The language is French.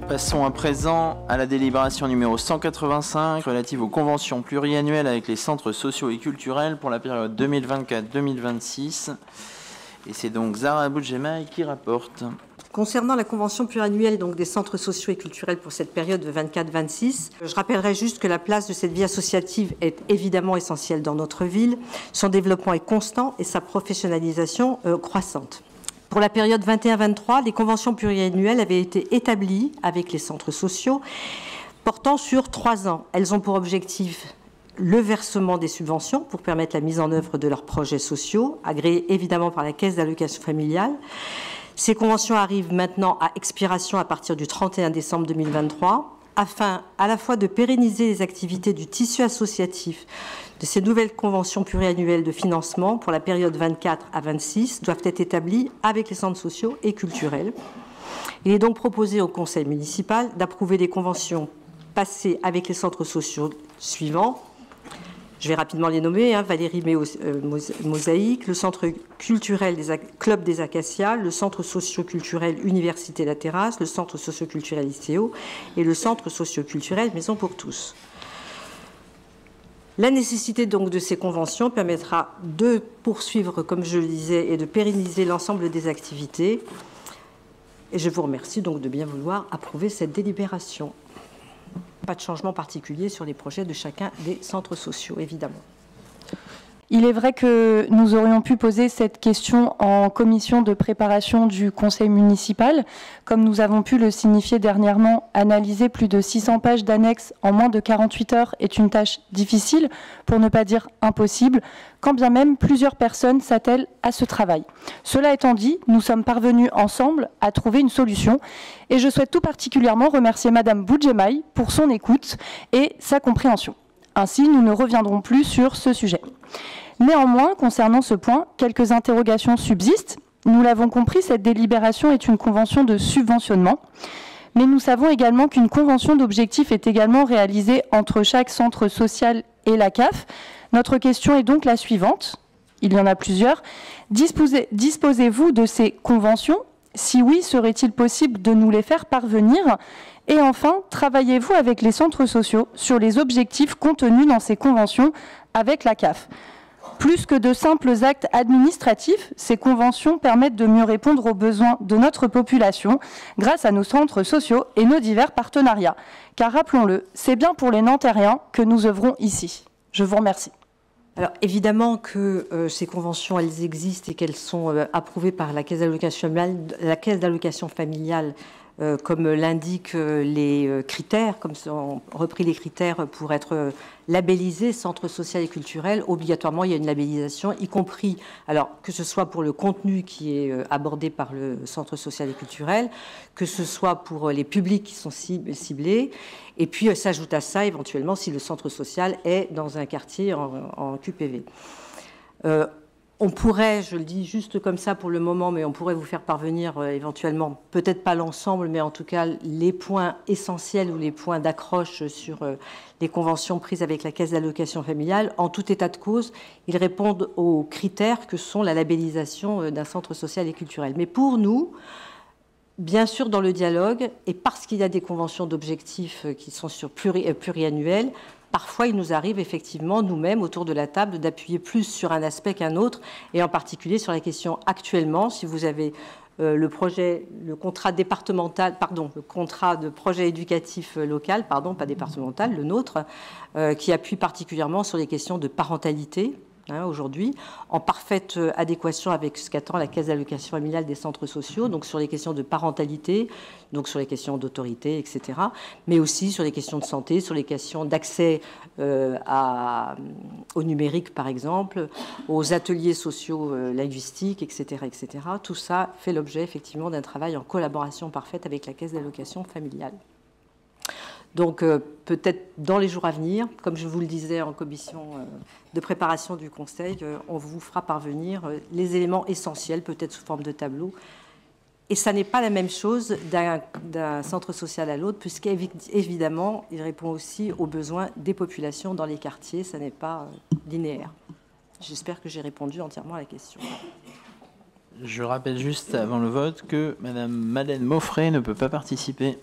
Passons à présent à la délibération numéro 185 relative aux conventions pluriannuelles avec les centres sociaux et culturels pour la période 2024-2026. Et c'est donc Zahra Boudjemaï qui rapporte. Concernant la convention pluriannuelle donc, des centres sociaux et culturels pour cette période de 24-26, je rappellerai juste que la place de cette vie associative est évidemment essentielle dans notre ville. Son développement est constant et sa professionnalisation croissante. Pour la période 21-23, les conventions pluriannuelles avaient été établies avec les centres sociaux portant sur 3 ans. Elles ont pour objectif le versement des subventions pour permettre la mise en œuvre de leurs projets sociaux, agréés évidemment par la Caisse d'allocation familiale. Ces conventions arrivent maintenant à expiration à partir du 31 décembre 2023, afin à la fois de pérenniser les activités du tissu associatif de ces nouvelles conventions pluriannuelles de financement pour la période 24 à 26 doivent être établies avec les centres sociaux et culturels. Il est donc proposé au Conseil municipal d'approuver les conventions passées avec les centres sociaux suivants. Je vais rapidement les nommer, Valérie Mosaïque, le centre culturel Club des Acacias, le centre socio-culturel Université La Terrasse, le centre socio-culturel ICO et le centre socio-culturel Maison pour tous. La nécessité donc de ces conventions permettra de poursuivre, comme je le disais, et de pérenniser l'ensemble des activités. Et je vous remercie donc de bien vouloir approuver cette délibération. Pas de changement particulier sur les projets de chacun des centres sociaux, évidemment. Il est vrai que nous aurions pu poser cette question en commission de préparation du conseil municipal. Comme nous avons pu le signifier dernièrement, analyser plus de 600 pages d'annexes en moins de 48 heures est une tâche difficile, pour ne pas dire impossible, quand bien même plusieurs personnes s'attellent à ce travail. Cela étant dit, nous sommes parvenus ensemble à trouver une solution et je souhaite tout particulièrement remercier Madame Boudjemaï pour son écoute et sa compréhension. Ainsi, nous ne reviendrons plus sur ce sujet. Néanmoins, concernant ce point, quelques interrogations subsistent. Nous l'avons compris, cette délibération est une convention de subventionnement. Mais nous savons également qu'une convention d'objectifs est également réalisée entre chaque centre social et la CAF. Notre question est donc la suivante. Il y en a plusieurs. Disposez-vous de ces conventions? Si oui, serait-il possible de nous les faire parvenir? Et enfin, travaillez-vous avec les centres sociaux sur les objectifs contenus dans ces conventions avec la CAF? Plus que de simples actes administratifs, ces conventions permettent de mieux répondre aux besoins de notre population grâce à nos centres sociaux et nos divers partenariats. Car rappelons-le, c'est bien pour les Nantériens que nous œuvrons ici. Je vous remercie. Alors évidemment que ces conventions, elles existent et qu'elles sont approuvées par la Caisse d'allocation familiale, comme l'indiquent les critères, comme sont repris les critères pour être labellisé centre social et culturel. Obligatoirement, il y a une labellisation, y compris, alors que ce soit pour le contenu qui est abordé par le centre social et culturel, que ce soit pour les publics qui sont ciblés, et puis s'ajoute à ça éventuellement si le centre social est dans un quartier en QPV. On pourrait, je le dis juste comme ça pour le moment, mais on pourrait vous faire parvenir éventuellement, peut-être pas l'ensemble, mais en tout cas les points essentiels ou les points d'accroche sur les conventions prises avec la Caisse d'allocation familiale. En tout état de cause, ils répondent aux critères que sont la labellisation d'un centre social et culturel. Mais pour nous, bien sûr dans le dialogue, et parce qu'il y a des conventions d'objectifs qui sont sur pluriannuelles, parfois, il nous arrive effectivement, nous-mêmes, autour de la table, d'appuyer plus sur un aspect qu'un autre, et en particulier sur la question actuellement, si vous avez le contrat de projet éducatif local, pardon, pas départemental, le nôtre, qui appuie particulièrement sur les questions de parentalité, aujourd'hui, en parfaite adéquation avec ce qu'attend la Caisse d'allocation familiale des centres sociaux, donc sur les questions de parentalité, donc sur les questions d'autorité, etc., mais aussi sur les questions de santé, sur les questions d'accès au numérique, par exemple, aux ateliers sociaux linguistiques, etc., etc. Tout ça fait l'objet, effectivement, d'un travail en collaboration parfaite avec la Caisse d'allocation familiale. Donc peut-être dans les jours à venir, comme je vous le disais en commission de préparation du Conseil, on vous fera parvenir les éléments essentiels, peut-être sous forme de tableau. Et ça n'est pas la même chose d'un centre social à l'autre, puisqu'évidemment, il répond aussi aux besoins des populations dans les quartiers. Ça n'est pas linéaire. J'espère que j'ai répondu entièrement à la question. Je rappelle juste avant le vote que Madame Madeleine Moffret ne peut pas participer.